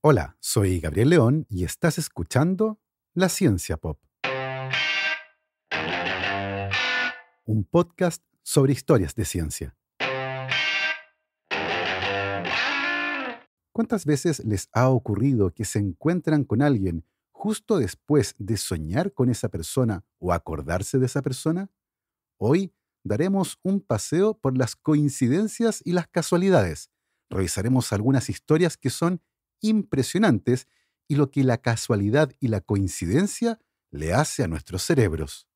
Hola, soy Gabriel León y estás escuchando La Ciencia Pop, un podcast sobre historias de ciencia. ¿Cuántas veces les ha ocurrido que se encuentran con alguien justo después de soñar con esa persona o acordarse de esa persona? Hoy daremos un paseo por las coincidencias y las casualidades. Revisaremos algunas historias que son impresionantes y lo que la casualidad y la coincidencia le hace a nuestros cerebros.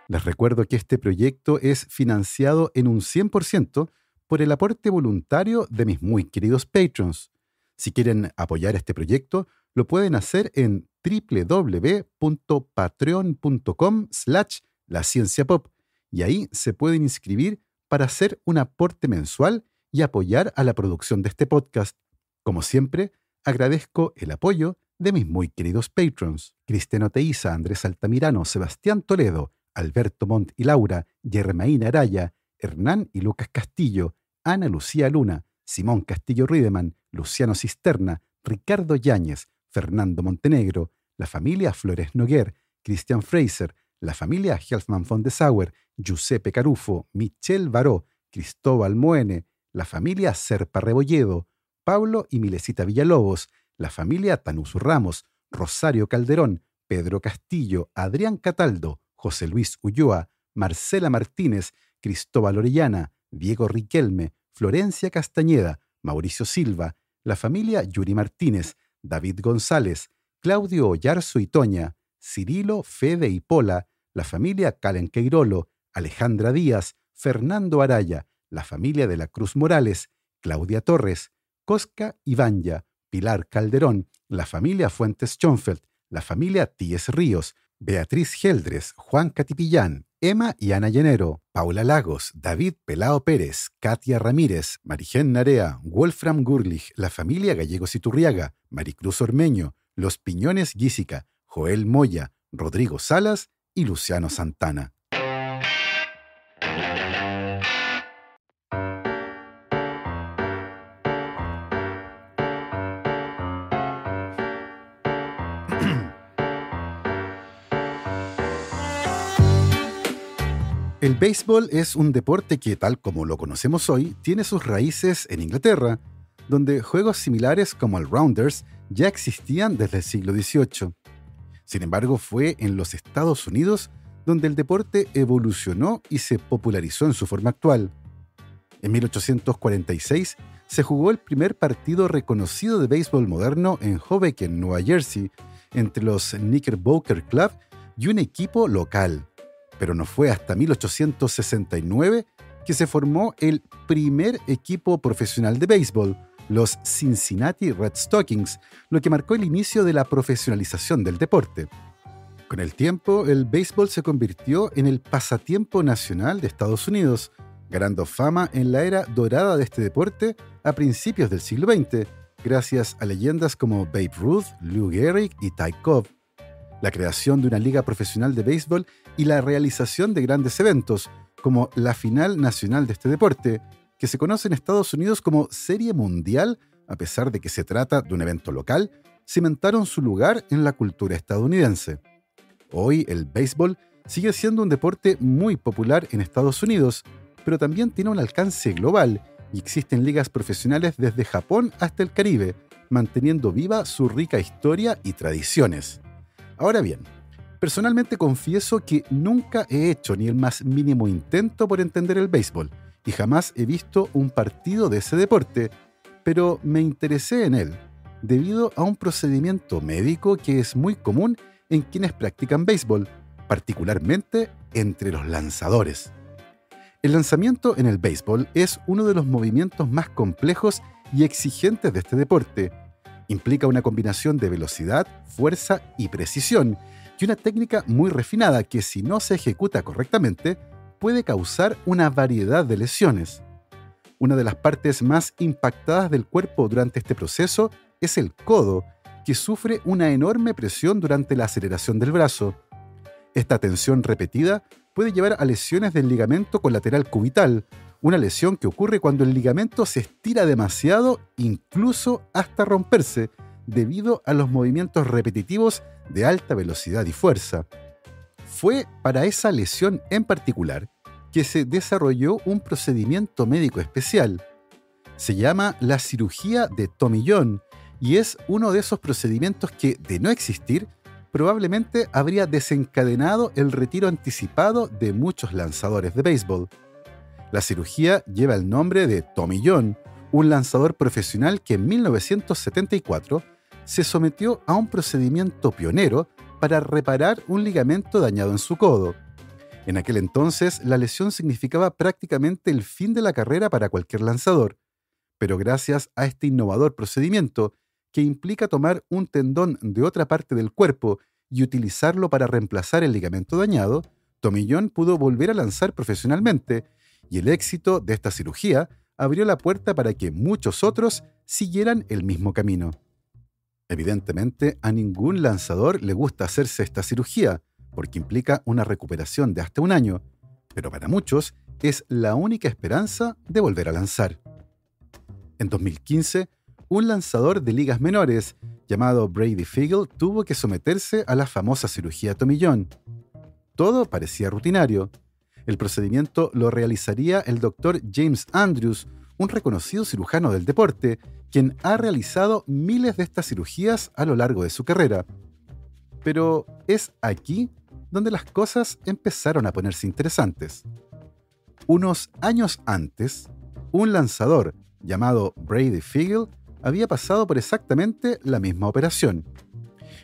Les recuerdo que este proyecto es financiado en un 100% por el aporte voluntario de mis muy queridos patrons. Si quieren apoyar este proyecto, lo pueden hacer en www.patreon.com/lacienciapop y ahí se pueden inscribir para hacer un aporte mensual y apoyar a la producción de este podcast. Como siempre, agradezco el apoyo de mis muy queridos patrons: Cristiano Teiza, Andrés Altamirano, Sebastián Toledo, Alberto Montt y Laura, Germaína Araya, Hernán y Lucas Castillo, Ana Lucía Luna, Simón Castillo Riedemann, Luciano Cisterna, Ricardo Yáñez, Fernando Montenegro, la familia Flores Noguer, Christian Fraser, la familia Helfman von de Sauer, Giuseppe Carufo, Michelle Baró, Cristóbal Moene, la familia Serpa Rebolledo, Pablo y Milesita Villalobos, la familia Tanuso Ramos, Rosario Calderón, Pedro Castillo, Adrián Cataldo, José Luis Ulloa, Marcela Martínez, Cristóbal Orellana, Diego Riquelme, Florencia Castañeda, Mauricio Silva, la familia Yuri Martínez, David González, Claudio Oyarzo y Toña, Cirilo, Fede y Pola, la familia Calen Queirolo, Alejandra Díaz, Fernando Araya, la familia de la Cruz Morales, Claudia Torres, Cosca Ibanya, Pilar Calderón, la familia Fuentes Schonfeld, la familia Tíes Ríos, Beatriz Geldres, Juan Catipillán, Emma y Ana Llenero, Paula Lagos, David Pelao Pérez, Katia Ramírez, Marigen Narea, Wolfram Gurlich, la familia Gallegos Iturriaga, Maricruz Ormeño, Los Piñones Guísica, Joel Moya, Rodrigo Salas y Luciano Santana. El béisbol es un deporte que, tal como lo conocemos hoy, tiene sus raíces en Inglaterra, donde juegos similares como el Rounders ya existían desde el siglo XVIII. Sin embargo, fue en los Estados Unidos donde el deporte evolucionó y se popularizó en su forma actual. En 1846 se jugó el primer partido reconocido de béisbol moderno en Hoboken, Nueva Jersey, entre los Knickerbocker Club y un equipo local. Pero no fue hasta 1869 que se formó el primer equipo profesional de béisbol, los Cincinnati Red Stockings, lo que marcó el inicio de la profesionalización del deporte. Con el tiempo, el béisbol se convirtió en el pasatiempo nacional de Estados Unidos, ganando fama en la era dorada de este deporte a principios del siglo XX, gracias a leyendas como Babe Ruth, Lou Gehrig y Ty Cobb. La creación de una liga profesional de béisbol y la realización de grandes eventos, como la final nacional de este deporte, que se conoce en Estados Unidos como Serie Mundial, a pesar de que se trata de un evento local, cimentaron su lugar en la cultura estadounidense. Hoy el béisbol sigue siendo un deporte muy popular en Estados Unidos, pero también tiene un alcance global y existen ligas profesionales desde Japón hasta el Caribe, manteniendo viva su rica historia y tradiciones. Ahora bien, personalmente confieso que nunca he hecho ni el más mínimo intento por entender el béisbol y jamás he visto un partido de ese deporte, pero me interesé en él debido a un procedimiento médico que es muy común en quienes practican béisbol, particularmente entre los lanzadores. El lanzamiento en el béisbol es uno de los movimientos más complejos y exigentes de este deporte. Implica una combinación de velocidad, fuerza y precisión, y una técnica muy refinada que, si no se ejecuta correctamente, puede causar una variedad de lesiones. Una de las partes más impactadas del cuerpo durante este proceso es el codo, que sufre una enorme presión durante la aceleración del brazo. Esta tensión repetida puede llevar a lesiones del ligamento colateral cubital, una lesión que ocurre cuando el ligamento se estira demasiado, incluso hasta romperse, debido a los movimientos repetitivos de alta velocidad y fuerza. Fue para esa lesión en particular que se desarrolló un procedimiento médico especial. Se llama la cirugía de Tommy John y es uno de esos procedimientos que, de no existir, probablemente habría desencadenado el retiro anticipado de muchos lanzadores de béisbol. La cirugía lleva el nombre de Tommy John, un lanzador profesional que en 1974 se sometió a un procedimiento pionero para reparar un ligamento dañado en su codo. En aquel entonces, la lesión significaba prácticamente el fin de la carrera para cualquier lanzador, pero gracias a este innovador procedimiento, que implica tomar un tendón de otra parte del cuerpo y utilizarlo para reemplazar el ligamento dañado, Tommy John pudo volver a lanzar profesionalmente, y el éxito de esta cirugía abrió la puerta para que muchos otros siguieran el mismo camino. Evidentemente, a ningún lanzador le gusta hacerse esta cirugía, porque implica una recuperación de hasta un año, pero para muchos es la única esperanza de volver a lanzar. En 2015, un lanzador de ligas menores llamado Brady Fiegel tuvo que someterse a la famosa cirugía Tommy John. Todo parecía rutinario. El procedimiento lo realizaría el Dr. James Andrews, un reconocido cirujano del deporte, quien ha realizado miles de estas cirugías a lo largo de su carrera. Pero es aquí donde las cosas empezaron a ponerse interesantes. Unos años antes, un lanzador llamado Brady Fiegel había pasado por exactamente la misma operación.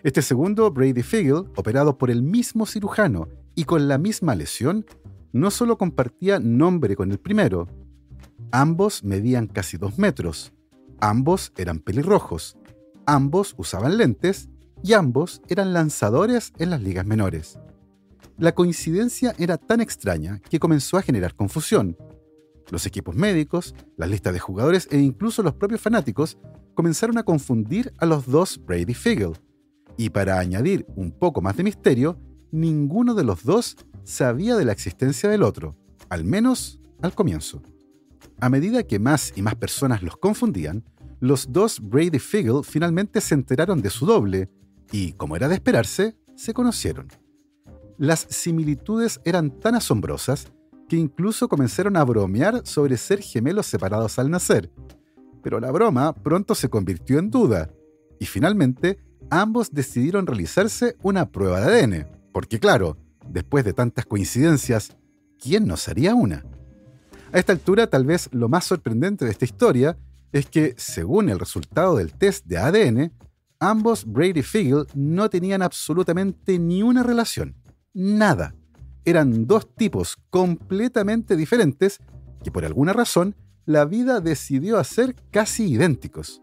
Este segundo Brady Fiegel, operado por el mismo cirujano y con la misma lesión, no solo compartía nombre con el primero. Ambos medían casi 2 metros, ambos eran pelirrojos, ambos usaban lentes y ambos eran lanzadores en las ligas menores. La coincidencia era tan extraña que comenzó a generar confusión. Los equipos médicos, las listas de jugadores e incluso los propios fanáticos comenzaron a confundir a los dos Brady Fiegel. Y para añadir un poco más de misterio, ninguno de los dos sabía de la existencia del otro, al menos al comienzo. A medida que más y más personas los confundían, los dos Brady Fiegel finalmente se enteraron de su doble y, como era de esperarse, se conocieron. Las similitudes eran tan asombrosas que incluso comenzaron a bromear sobre ser gemelos separados al nacer. Pero la broma pronto se convirtió en duda, y finalmente ambos decidieron realizarse una prueba de ADN, porque claro, después de tantas coincidencias, ¿quién nos haría una? A esta altura, tal vez lo más sorprendente de esta historia es que, según el resultado del test de ADN, ambos Brady Fiegel no tenían absolutamente ni una relación. Nada. Eran dos tipos completamente diferentes que por alguna razón la vida decidió hacer casi idénticos.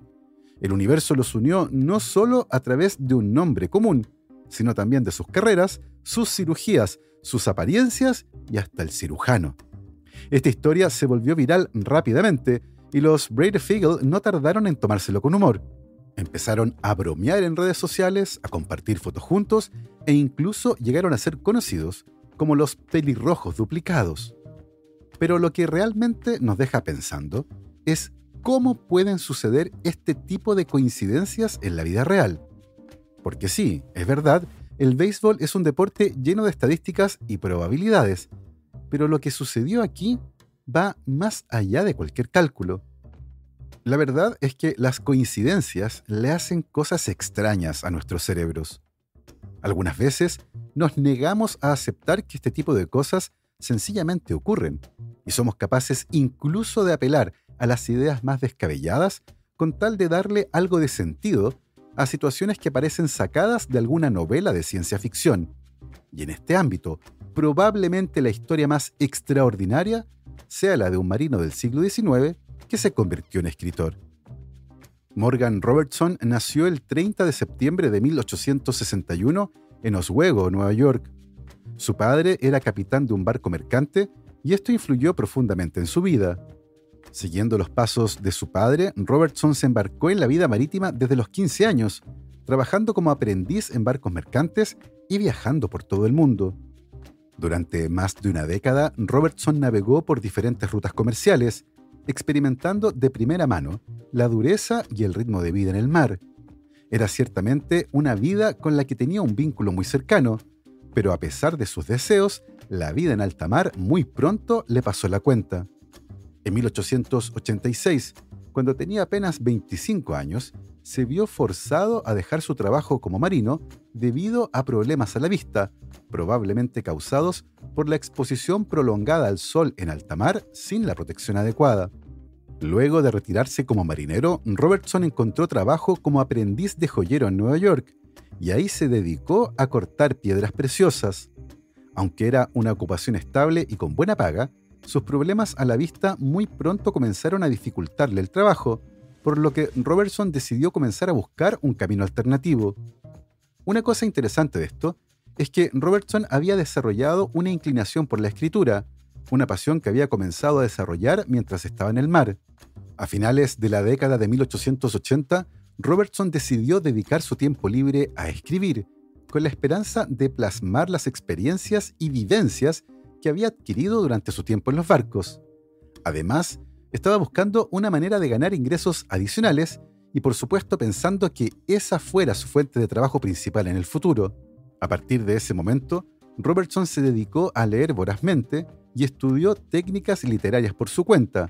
El universo los unió no solo a través de un nombre común, sino también de sus carreras, sus cirugías, sus apariencias y hasta el cirujano. Esta historia se volvió viral rápidamente y los Brady Fiegel no tardaron en tomárselo con humor. Empezaron a bromear en redes sociales, a compartir fotos juntos e incluso llegaron a ser conocidos como los pelirrojos duplicados. Pero lo que realmente nos deja pensando es cómo pueden suceder este tipo de coincidencias en la vida real. Porque sí, es verdad, el béisbol es un deporte lleno de estadísticas y probabilidades, pero lo que sucedió aquí va más allá de cualquier cálculo. La verdad es que las coincidencias le hacen cosas extrañas a nuestros cerebros. Algunas veces nos negamos a aceptar que este tipo de cosas sencillamente ocurren, y somos capaces incluso de apelar a las ideas más descabelladas con tal de darle algo de sentido a situaciones que parecen sacadas de alguna novela de ciencia ficción. Y en este ámbito, probablemente la historia más extraordinaria sea la de un marino del siglo XIX que se convirtió en escritor. Morgan Robertson nació el 30 de septiembre de 1861 en Oswego, Nueva York. Su padre era capitán de un barco mercante y esto influyó profundamente en su vida. Siguiendo los pasos de su padre, Robertson se embarcó en la vida marítima desde los 15 años, trabajando como aprendiz en barcos mercantes y viajando por todo el mundo. Durante más de una década, Robertson navegó por diferentes rutas comerciales, experimentando de primera mano la dureza y el ritmo de vida en el mar. Era ciertamente una vida con la que tenía un vínculo muy cercano, pero a pesar de sus deseos, la vida en alta mar muy pronto le pasó la cuenta. En 1886, cuando tenía apenas 25 años, se vio forzado a dejar su trabajo como marino debido a problemas a la vista, probablemente causados por la exposición prolongada al sol en alta mar sin la protección adecuada. Luego de retirarse como marinero, Robertson encontró trabajo como aprendiz de joyero en Nueva York, y ahí se dedicó a cortar piedras preciosas. Aunque era una ocupación estable y con buena paga, sus problemas a la vista muy pronto comenzaron a dificultarle el trabajo, por lo que Robertson decidió comenzar a buscar un camino alternativo. Una cosa interesante de esto es que Robertson había desarrollado una inclinación por la escritura, una pasión que había comenzado a desarrollar mientras estaba en el mar. A finales de la década de 1880, Robertson decidió dedicar su tiempo libre a escribir, con la esperanza de plasmar las experiencias y vivencias que había adquirido durante su tiempo en los barcos. Además, estaba buscando una manera de ganar ingresos adicionales y, por supuesto, pensando que esa fuera su fuente de trabajo principal en el futuro. A partir de ese momento, Robertson se dedicó a leer vorazmente y estudió técnicas literarias por su cuenta,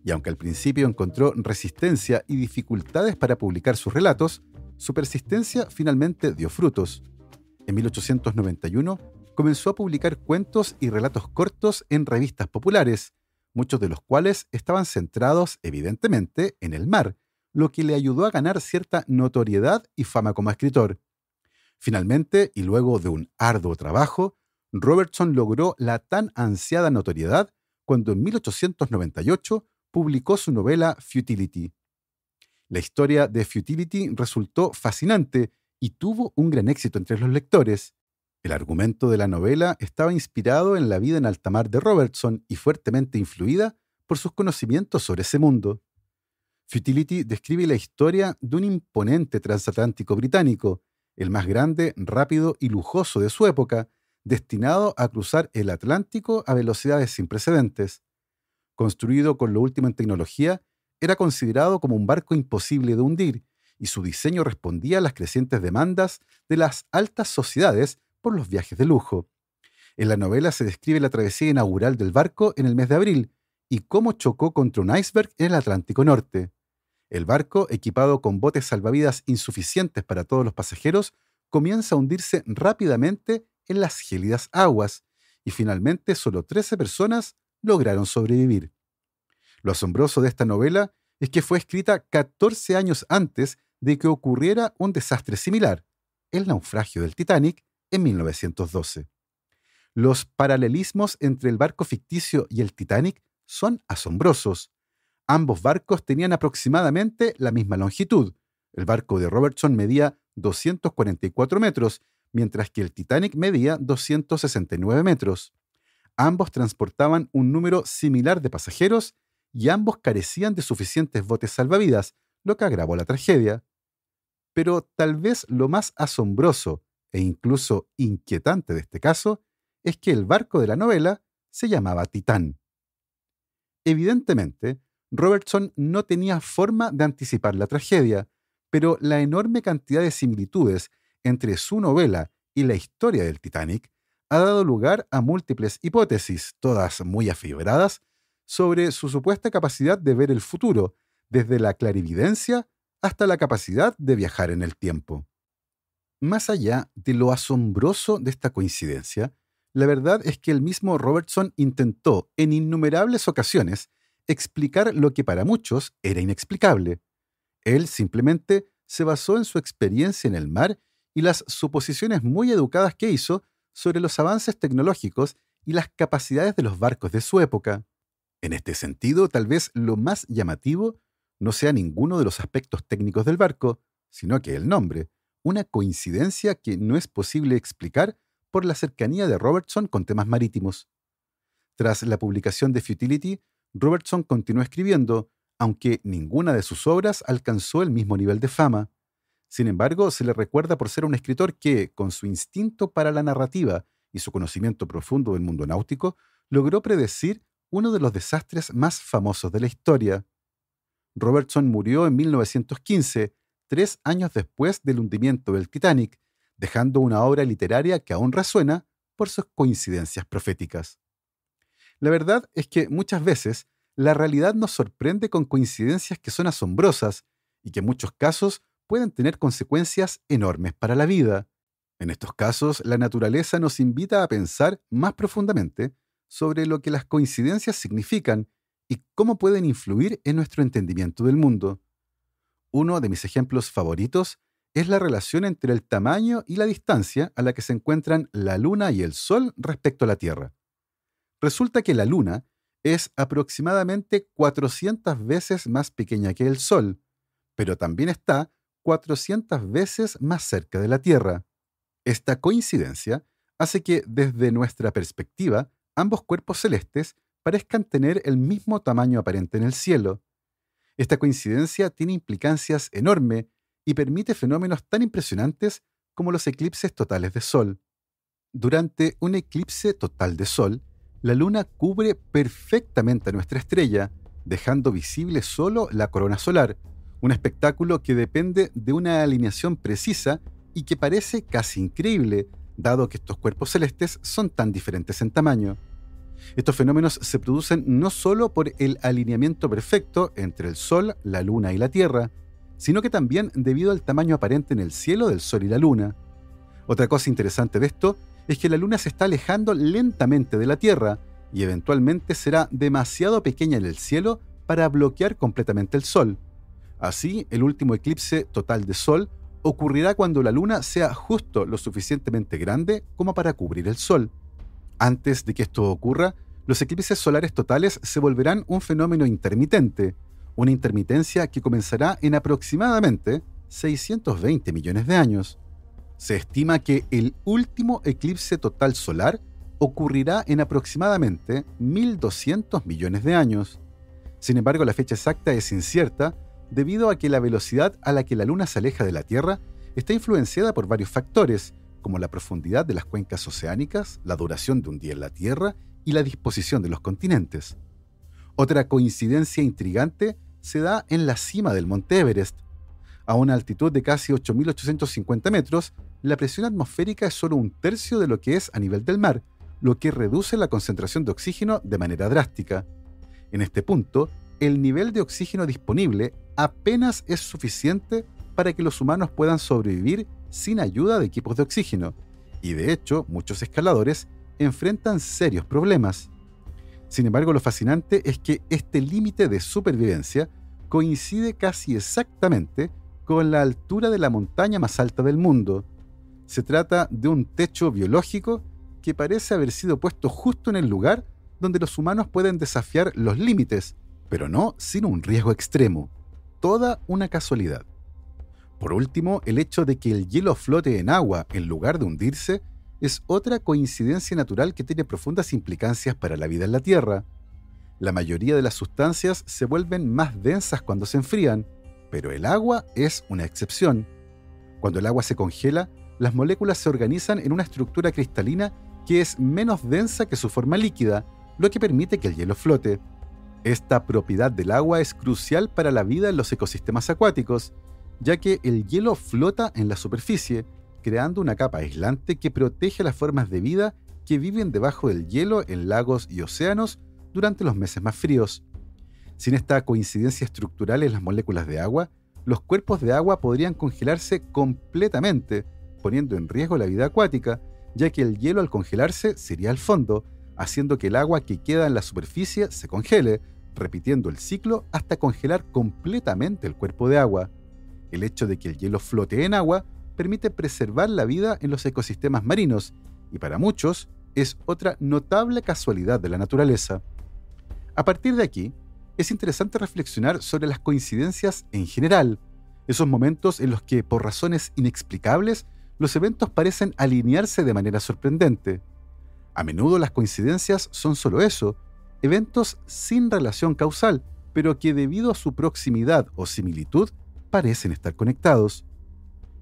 y aunque al principio encontró resistencia y dificultades para publicar sus relatos, su persistencia finalmente dio frutos. En 1891 comenzó a publicar cuentos y relatos cortos en revistas populares, muchos de los cuales estaban centrados evidentemente en el mar, lo que le ayudó a ganar cierta notoriedad y fama como escritor. Finalmente, y luego de un arduo trabajo, Robertson logró la tan ansiada notoriedad cuando en 1898 publicó su novela Futility. La historia de Futility resultó fascinante y tuvo un gran éxito entre los lectores. El argumento de la novela estaba inspirado en la vida en alta mar de Robertson y fuertemente influida por sus conocimientos sobre ese mundo. Futility describe la historia de un imponente transatlántico británico, el más grande, rápido y lujoso de su época, destinado a cruzar el Atlántico a velocidades sin precedentes. Construido con lo último en tecnología, era considerado como un barco imposible de hundir, y su diseño respondía a las crecientes demandas de las altas sociedades por los viajes de lujo. En la novela se describe la travesía inaugural del barco en el mes de abril y cómo chocó contra un iceberg en el Atlántico Norte. El barco, equipado con botes salvavidas insuficientes para todos los pasajeros, comienza a hundirse rápidamente en las gélidas aguas, y finalmente solo 13 personas lograron sobrevivir. Lo asombroso de esta novela es que fue escrita 14 años antes de que ocurriera un desastre similar, el naufragio del Titanic en 1912. Los paralelismos entre el barco ficticio y el Titanic son asombrosos. Ambos barcos tenían aproximadamente la misma longitud. El barco de Robertson medía 244 metros, mientras que el Titanic medía 269 metros. Ambos transportaban un número similar de pasajeros y ambos carecían de suficientes botes salvavidas, lo que agravó la tragedia. Pero tal vez lo más asombroso e incluso inquietante de este caso es que el barco de la novela se llamaba Titán. Evidentemente, Robertson no tenía forma de anticipar la tragedia, pero la enorme cantidad de similitudes entre su novela y la historia del Titanic ha dado lugar a múltiples hipótesis, todas muy afibradas, sobre su supuesta capacidad de ver el futuro, desde la clarividencia hasta la capacidad de viajar en el tiempo. Más allá de lo asombroso de esta coincidencia, la verdad es que el mismo Robertson intentó en innumerables ocasiones explicar lo que para muchos era inexplicable. Él simplemente se basó en su experiencia en el mar y las suposiciones muy educadas que hizo sobre los avances tecnológicos y las capacidades de los barcos de su época. En este sentido, tal vez lo más llamativo no sea ninguno de los aspectos técnicos del barco, sino que el nombre, una coincidencia que no es posible explicar por la cercanía de Robertson con temas marítimos. Tras la publicación de Futility, Robertson continuó escribiendo, aunque ninguna de sus obras alcanzó el mismo nivel de fama. Sin embargo, se le recuerda por ser un escritor que, con su instinto para la narrativa y su conocimiento profundo del mundo náutico logró predecir uno de los desastres más famosos de la historia. Robertson murió en 1915, 3 años después del hundimiento del Titanic, dejando una obra literaria que aún resuena por sus coincidencias proféticas. La verdad es que muchas veces la realidad nos sorprende con coincidencias que son asombrosas y que en muchos casos pueden tener consecuencias enormes para la vida. En estos casos, la naturaleza nos invita a pensar más profundamente sobre lo que las coincidencias significan y cómo pueden influir en nuestro entendimiento del mundo. Uno de mis ejemplos favoritos es la relación entre el tamaño y la distancia a la que se encuentran la Luna y el Sol respecto a la Tierra. Resulta que la Luna es aproximadamente 400 veces más pequeña que el Sol, pero también está 400 veces más cerca de la Tierra. Esta coincidencia hace que, desde nuestra perspectiva, ambos cuerpos celestes parezcan tener el mismo tamaño aparente en el cielo. Esta coincidencia tiene implicancias enormes y permite fenómenos tan impresionantes como los eclipses totales de Sol. Durante un eclipse total de Sol, la Luna cubre perfectamente a nuestra estrella, dejando visible solo la corona solar, un espectáculo que depende de una alineación precisa y que parece casi increíble, dado que estos cuerpos celestes son tan diferentes en tamaño. Estos fenómenos se producen no solo por el alineamiento perfecto entre el Sol, la Luna y la Tierra, sino que también debido al tamaño aparente en el cielo del Sol y la Luna. Otra cosa interesante de esto es que la Luna se está alejando lentamente de la Tierra y eventualmente será demasiado pequeña en el cielo para bloquear completamente el Sol. Así, el último eclipse total de Sol ocurrirá cuando la Luna sea justo lo suficientemente grande como para cubrir el Sol. Antes de que esto ocurra, los eclipses solares totales se volverán un fenómeno intermitente, una intermitencia que comenzará en aproximadamente 620 millones de años. Se estima que el último eclipse total solar ocurrirá en aproximadamente 1.200 millones de años. Sin embargo, la fecha exacta es incierta debido a que la velocidad a la que la Luna se aleja de la Tierra está influenciada por varios factores, como la profundidad de las cuencas oceánicas, la duración de un día en la Tierra y la disposición de los continentes. Otra coincidencia intrigante se da en la cima del Monte Everest. A una altitud de casi 8.850 metros, la presión atmosférica es solo un tercio de lo que es a nivel del mar, lo que reduce la concentración de oxígeno de manera drástica. En este punto, el nivel de oxígeno disponible apenas es suficiente para que los humanos puedan sobrevivir sin ayuda de equipos de oxígeno, y de hecho muchos escaladores enfrentan serios problemas. Sin embargo, lo fascinante es que este límite de supervivencia coincide casi exactamente con la altura de la montaña más alta del mundo. Se trata de un techo biológico que parece haber sido puesto justo en el lugar donde los humanos pueden desafiar los límites, pero no sin un riesgo extremo. Toda una casualidad. Por último, el hecho de que el hielo flote en agua en lugar de hundirse es otra coincidencia natural que tiene profundas implicancias para la vida en la Tierra. La mayoría de las sustancias se vuelven más densas cuando se enfrían, pero el agua es una excepción. Cuando el agua se congela, las moléculas se organizan en una estructura cristalina que es menos densa que su forma líquida, lo que permite que el hielo flote. Esta propiedad del agua es crucial para la vida en los ecosistemas acuáticos, ya que el hielo flota en la superficie, creando una capa aislante que protege las formas de vida que viven debajo del hielo en lagos y océanos durante los meses más fríos. Sin esta coincidencia estructural en las moléculas de agua, los cuerpos de agua podrían congelarse completamente, poniendo en riesgo la vida acuática, ya que el hielo al congelarse se iría al fondo, haciendo que el agua que queda en la superficie se congele, repitiendo el ciclo hasta congelar completamente el cuerpo de agua. El hecho de que el hielo flote en agua permite preservar la vida en los ecosistemas marinos y para muchos es otra notable casualidad de la naturaleza. A partir de aquí, es interesante reflexionar sobre las coincidencias en general, esos momentos en los que, por razones inexplicables, los eventos parecen alinearse de manera sorprendente. A menudo las coincidencias son solo eso, eventos sin relación causal, pero que debido a su proximidad o similitud parecen estar conectados.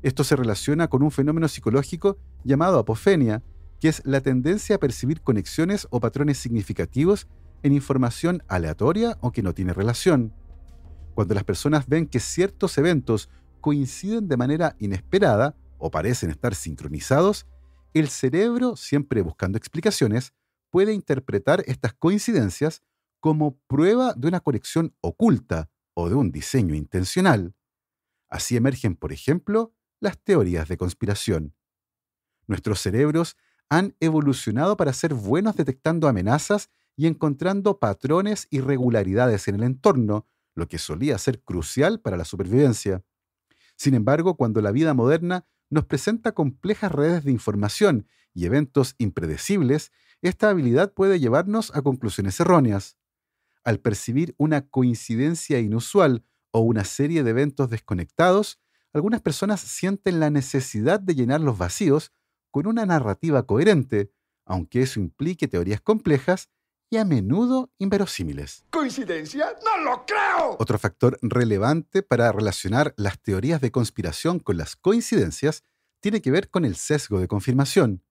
Esto se relaciona con un fenómeno psicológico llamado apofenia, que es la tendencia a percibir conexiones o patrones significativos en información aleatoria o que no tiene relación. Cuando las personas ven que ciertos eventos coinciden de manera inesperada o parecen estar sincronizados, el cerebro, siempre buscando explicaciones, puede interpretar estas coincidencias como prueba de una conexión oculta o de un diseño intencional. Así emergen, por ejemplo, las teorías de conspiración. Nuestros cerebros han evolucionado para ser buenos detectando amenazas y encontrando patrones y irregularidades en el entorno, lo que solía ser crucial para la supervivencia. Sin embargo, cuando la vida moderna nos presenta complejas redes de información y eventos impredecibles, esta habilidad puede llevarnos a conclusiones erróneas. Al percibir una coincidencia inusual o una serie de eventos desconectados, algunas personas sienten la necesidad de llenar los vacíos con una narrativa coherente, aunque eso implique teorías complejas y a menudo inverosímiles. ¿Coincidencia? ¡No lo creo! Otro factor relevante para relacionar las teorías de conspiración con las coincidencias tiene que ver con el sesgo de confirmación.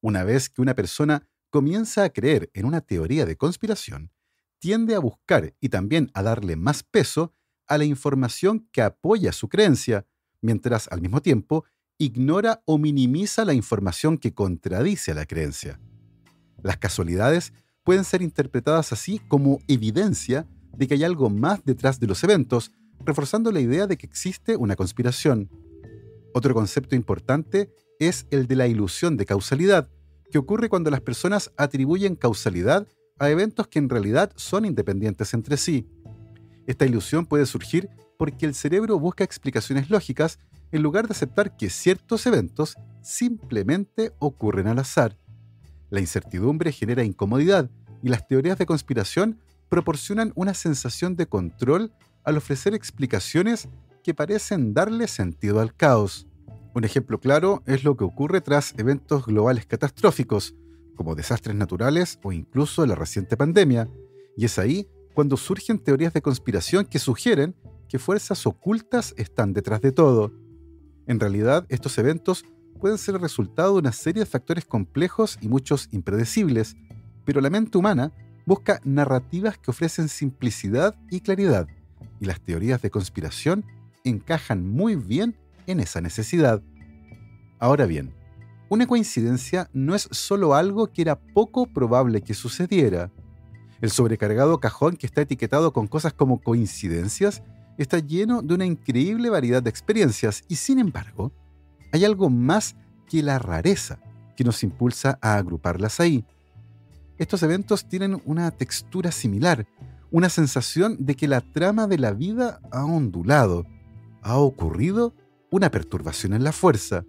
Una vez que una persona comienza a creer en una teoría de conspiración, tiende a buscar y también a darle más peso a la información que apoya su creencia, mientras al mismo tiempo ignora o minimiza la información que contradice a la creencia. Las casualidades pueden ser interpretadas así como evidencia de que hay algo más detrás de los eventos, reforzando la idea de que existe una conspiración. Otro concepto importante es el de la ilusión de causalidad, que ocurre cuando las personas atribuyen causalidad a eventos que en realidad son independientes entre sí. Esta ilusión puede surgir porque el cerebro busca explicaciones lógicas en lugar de aceptar que ciertos eventos simplemente ocurren al azar. La incertidumbre genera incomodidad y las teorías de conspiración proporcionan una sensación de control al ofrecer explicaciones que parecen darle sentido al caos. Un ejemplo claro es lo que ocurre tras eventos globales catastróficos, como desastres naturales o incluso la reciente pandemia, y es ahí cuando surgen teorías de conspiración que sugieren que fuerzas ocultas están detrás de todo. En realidad, estos eventos pueden ser el resultado de una serie de factores complejos y muchos impredecibles, pero la mente humana busca narrativas que ofrecen simplicidad y claridad, y las teorías de conspiración encajan muy bien en esa necesidad. Ahora bien, una coincidencia no es solo algo que era poco probable que sucediera. El sobrecargado cajón que está etiquetado con cosas como coincidencias está lleno de una increíble variedad de experiencias y, sin embargo, hay algo más que la rareza que nos impulsa a agruparlas ahí. Estos eventos tienen una textura similar, una sensación de que la trama de la vida ha ondulado, ha ocurrido una perturbación en la fuerza.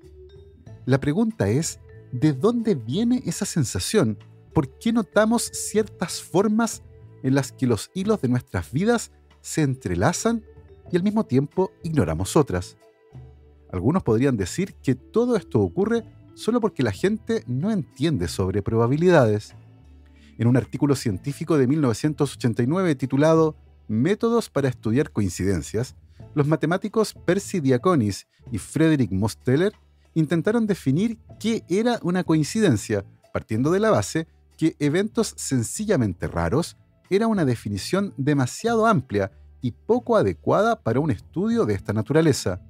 La pregunta es, ¿de dónde viene esa sensación? ¿Por qué notamos ciertas formas en las que los hilos de nuestras vidas se entrelazan y al mismo tiempo ignoramos otras? Algunos podrían decir que todo esto ocurre solo porque la gente no entiende sobre probabilidades. En un artículo científico de 1989 titulado Métodos para estudiar coincidencias, los matemáticos Percy Diaconis y Frederick Mosteller intentaron definir qué era una coincidencia, partiendo de la base que eventos sencillamente raros era una definición demasiado amplia y poco adecuada para un estudio de esta naturaleza.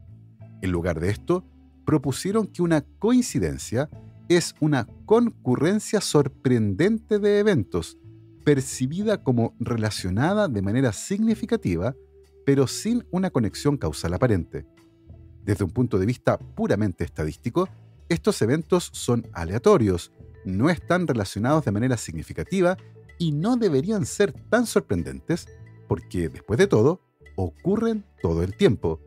En lugar de esto, propusieron que una coincidencia es una concurrencia sorprendente de eventos, percibida como relacionada de manera significativa, pero sin una conexión causal aparente. Desde un punto de vista puramente estadístico, estos eventos son aleatorios, no están relacionados de manera significativa y no deberían ser tan sorprendentes porque, después de todo, ocurren todo el tiempo.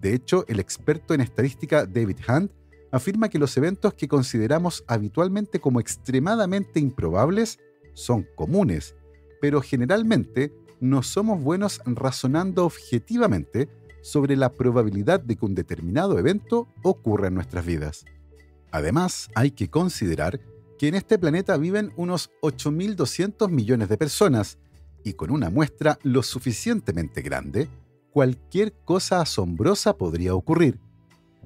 De hecho, el experto en estadística David Hunt afirma que los eventos que consideramos habitualmente como extremadamente improbables son comunes, pero generalmente no somos buenos razonando objetivamente sobre la probabilidad de que un determinado evento ocurra en nuestras vidas. Además, hay que considerar que en este planeta viven unos 8.200 millones de personas, y con una muestra lo suficientemente grande, cualquier cosa asombrosa podría ocurrir.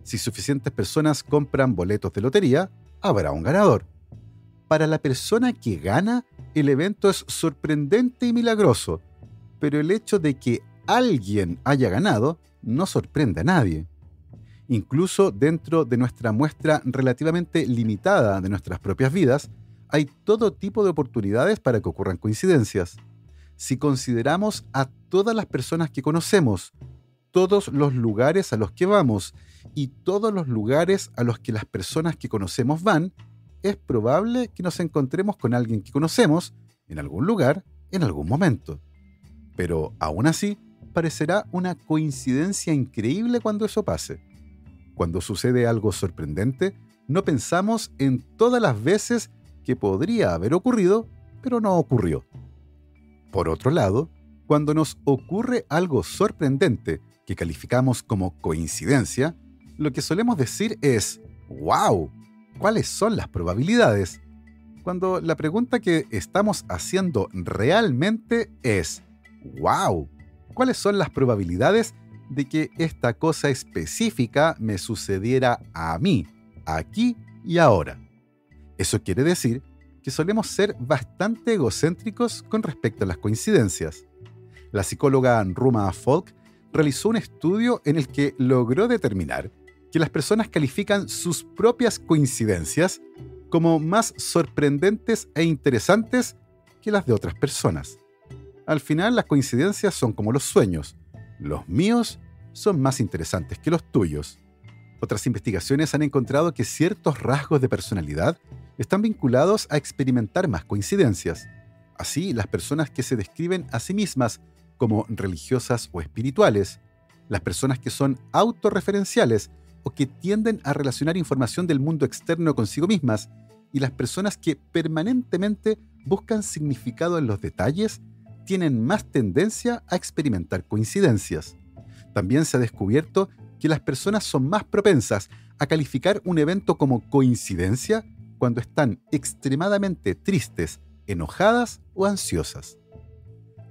Si suficientes personas compran boletos de lotería, habrá un ganador. Para la persona que gana, el evento es sorprendente y milagroso, pero el hecho de que alguien haya ganado no sorprende a nadie. Incluso dentro de nuestra muestra relativamente limitada de nuestras propias vidas, hay todo tipo de oportunidades para que ocurran coincidencias. Si consideramos a todas las personas que conocemos, todos los lugares a los que vamos y todos los lugares a los que las personas que conocemos van, es probable que nos encontremos con alguien que conocemos en algún lugar, en algún momento. Pero aún así, parecerá una coincidencia increíble cuando eso pase. Cuando sucede algo sorprendente, no pensamos en todas las veces que podría haber ocurrido, pero no ocurrió. Por otro lado, cuando nos ocurre algo sorprendente que calificamos como coincidencia, lo que solemos decir es ¡wow! ¿Cuáles son las probabilidades? Cuando la pregunta que estamos haciendo realmente es ¡wow! ¿Cuáles son las probabilidades de que esta cosa específica me sucediera a mí, aquí y ahora? Eso quiere decir que solemos ser bastante egocéntricos con respecto a las coincidencias. La psicóloga Ruma Folk realizó un estudio en el que logró determinar que las personas califican sus propias coincidencias como más sorprendentes e interesantes que las de otras personas. Al final, las coincidencias son como los sueños. Los míos son más interesantes que los tuyos. Otras investigaciones han encontrado que ciertos rasgos de personalidad están vinculados a experimentar más coincidencias. Así, las personas que se describen a sí mismas como religiosas o espirituales, las personas que son autorreferenciales o que tienden a relacionar información del mundo externo consigo mismas, y las personas que permanentemente buscan significado en los detalles, tienen más tendencia a experimentar coincidencias. También se ha descubierto que las personas son más propensas a calificar un evento como coincidencia cuando están extremadamente tristes, enojadas o ansiosas.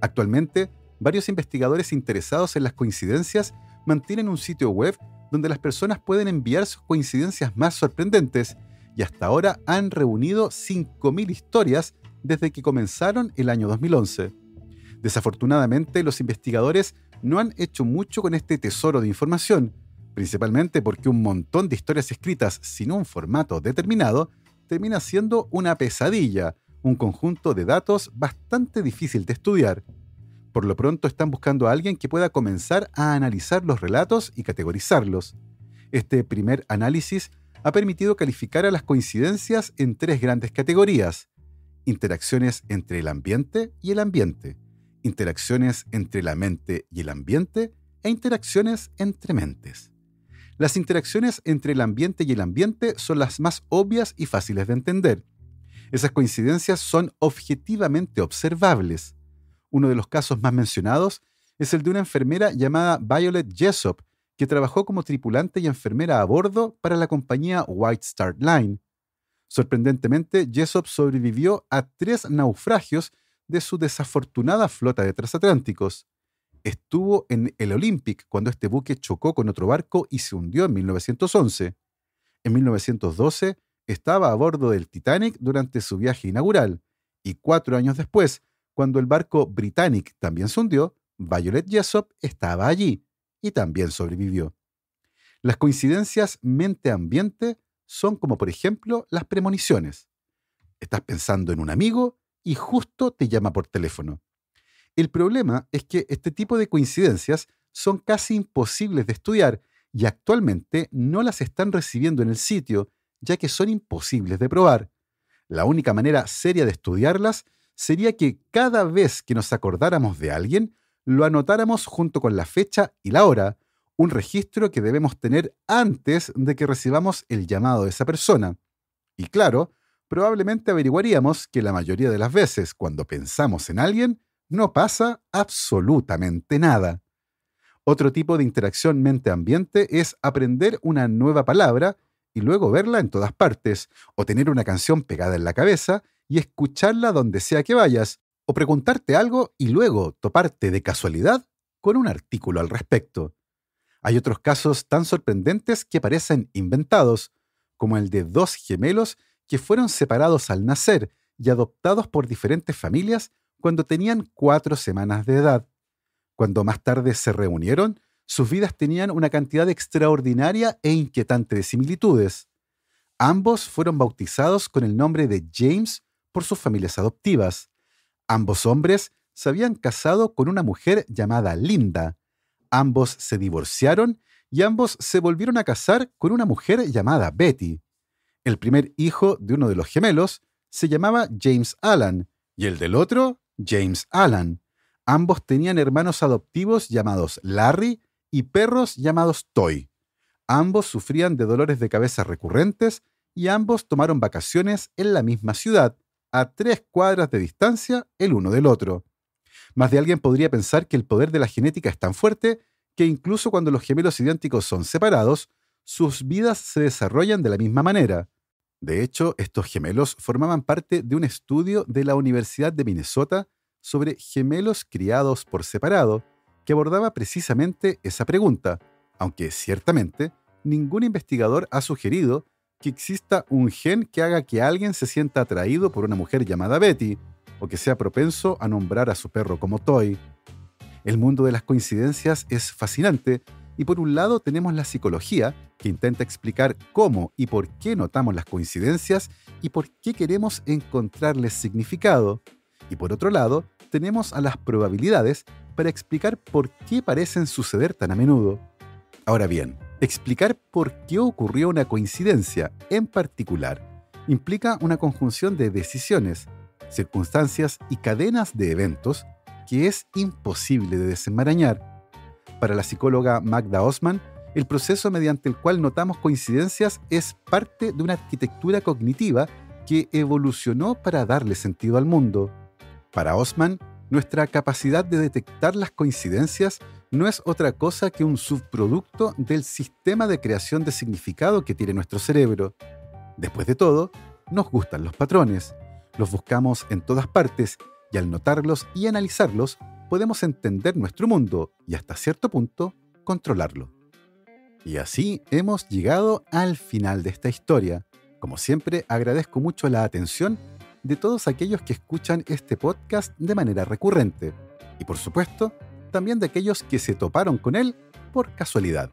Actualmente, varios investigadores interesados en las coincidencias mantienen un sitio web donde las personas pueden enviar sus coincidencias más sorprendentes, y hasta ahora han reunido 5.000 historias desde que comenzaron el año 2011. Desafortunadamente, los investigadores no han hecho mucho con este tesoro de información, principalmente porque un montón de historias escritas sin un formato determinado termina siendo una pesadilla, un conjunto de datos bastante difícil de estudiar. Por lo pronto están buscando a alguien que pueda comenzar a analizar los relatos y categorizarlos. Este primer análisis ha permitido calificar a las coincidencias en 3 grandes categorías: interacciones entre el ambiente y el ambiente, interacciones entre la mente y el ambiente, e interacciones entre mentes. Las interacciones entre el ambiente y el ambiente son las más obvias y fáciles de entender. Esas coincidencias son objetivamente observables. Uno de los casos más mencionados es el de una enfermera llamada Violet Jessop, que trabajó como tripulante y enfermera a bordo para la compañía White Star Line. Sorprendentemente, Jessop sobrevivió a 3 naufragios de su desafortunada flota de transatlánticos. Estuvo en el Olympic cuando este buque chocó con otro barco y se hundió en 1911. En 1912, estaba a bordo del Titanic durante su viaje inaugural, y 4 años después, cuando el barco Britannic también se hundió, Violet Jessop estaba allí y también sobrevivió. Las coincidencias mente-ambiente son como, por ejemplo, las premoniciones. Estás pensando en un amigo y justo te llama por teléfono. El problema es que este tipo de coincidencias son casi imposibles de estudiar y actualmente no las están recibiendo en el sitio, ya que son imposibles de probar. La única manera seria de estudiarlas sería que cada vez que nos acordáramos de alguien, lo anotáramos junto con la fecha y la hora, un registro que debemos tener antes de que recibamos el llamado de esa persona. Y claro, probablemente averiguaríamos que la mayoría de las veces, cuando pensamos en alguien, no pasa absolutamente nada. Otro tipo de interacción mente-ambiente es aprender una nueva palabra y luego verla en todas partes, o tener una canción pegada en la cabeza y escucharla donde sea que vayas, o preguntarte algo y luego toparte de casualidad con un artículo al respecto. Hay otros casos tan sorprendentes que parecen inventados, como el de 2 gemelos que fueron separados al nacer y adoptados por diferentes familias cuando tenían 4 semanas de edad. Cuando más tarde se reunieron, sus vidas tenían una cantidad extraordinaria e inquietante de similitudes. Ambos fueron bautizados con el nombre de James por sus familias adoptivas. Ambos hombres se habían casado con una mujer llamada Linda. Ambos se divorciaron y ambos se volvieron a casar con una mujer llamada Betty. El primer hijo de uno de los gemelos se llamaba James Alan y el del otro, James Alan. Ambos tenían hermanos adoptivos llamados Larry y perros llamados Toy. Ambos sufrían de dolores de cabeza recurrentes y ambos tomaron vacaciones en la misma ciudad, a 3 cuadras de distancia el uno del otro. Más de alguien podría pensar que el poder de la genética es tan fuerte que incluso cuando los gemelos idénticos son separados, sus vidas se desarrollan de la misma manera. De hecho, estos gemelos formaban parte de un estudio de la Universidad de Minnesota sobre gemelos criados por separado, que abordaba precisamente esa pregunta, aunque ciertamente ningún investigador ha sugerido que exista un gen que haga que alguien se sienta atraído por una mujer llamada Betty, o que sea propenso a nombrar a su perro como Toy. El mundo de las coincidencias es fascinante, y por un lado tenemos la psicología, que intenta explicar cómo y por qué notamos las coincidencias y por qué queremos encontrarles significado. Y por otro lado, tenemos a las probabilidades para explicar por qué parecen suceder tan a menudo. Ahora bien, explicar por qué ocurrió una coincidencia en particular implica una conjunción de decisiones, circunstancias y cadenas de eventos que es imposible de desenmarañar. Para la psicóloga Magda Osman, el proceso mediante el cual notamos coincidencias es parte de una arquitectura cognitiva que evolucionó para darle sentido al mundo. Para Osman, nuestra capacidad de detectar las coincidencias no es otra cosa que un subproducto del sistema de creación de significado que tiene nuestro cerebro. Después de todo, nos gustan los patrones, los buscamos en todas partes y al notarlos y analizarlos, podemos entender nuestro mundo y hasta cierto punto controlarlo. Y así hemos llegado al final de esta historia. Como siempre, agradezco mucho la atención de todos aquellos que escuchan este podcast de manera recurrente. Y por supuesto, también de aquellos que se toparon con él por casualidad.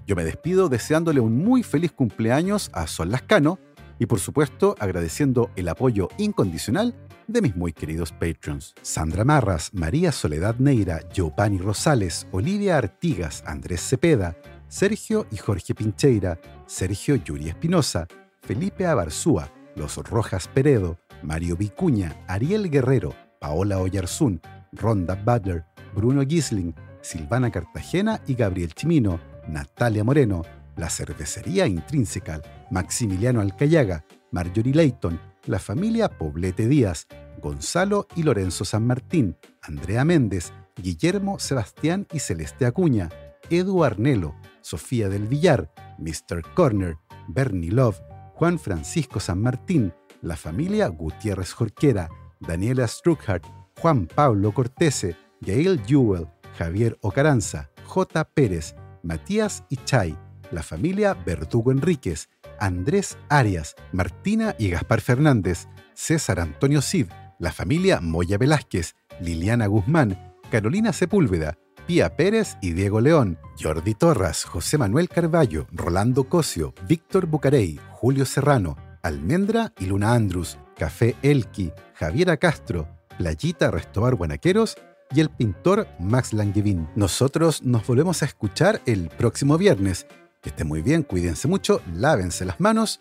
Yo me despido deseándole un muy feliz cumpleaños a Sol Lascano y por supuesto agradeciendo el apoyo incondicional de mis muy queridos Patreons. Sandra Marras, María Soledad Neira, Giovanni Rosales, Olivia Artigas, Andrés Cepeda, Sergio y Jorge Pincheira, Sergio Yuri Espinosa, Felipe Abarzúa, Los Rojas Peredo, Mario Vicuña, Ariel Guerrero, Paola Oyarzún, Ronda Butler, Bruno Gisling, Silvana Cartagena y Gabriel Chimino, Natalia Moreno, La Cervecería Intrínseca, Maximiliano Alcayaga, Marjorie Leighton, la familia Poblete Díaz, Gonzalo y Lorenzo San Martín, Andrea Méndez, Guillermo Sebastián y Celeste Acuña, Edu Arnelo, Sofía del Villar, Mr. Corner, Bernie Love, Juan Francisco San Martín, la familia Gutiérrez Jorquera, Daniela Struckhardt, Juan Pablo Cortese, Gail Jewell, Javier Ocaranza, J. Pérez, Matías Ichay, la familia Verdugo Enríquez, Andrés Arias, Martina y Gaspar Fernández, César Antonio Cid, la familia Moya Velázquez, Liliana Guzmán, Carolina Sepúlveda, Pía Pérez y Diego León, Jordi Torras, José Manuel Carballo, Rolando Cosio, Víctor Bucarey, Julio Serrano, Almendra y Luna Andrus, Café Elqui, Javiera Castro, Playita Restobar Guanaqueros y el pintor Max Langevin. Nosotros nos volvemos a escuchar el próximo viernes. Que estén muy bien, cuídense mucho, lávense las manos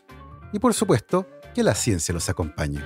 y por supuesto, que la ciencia los acompañe.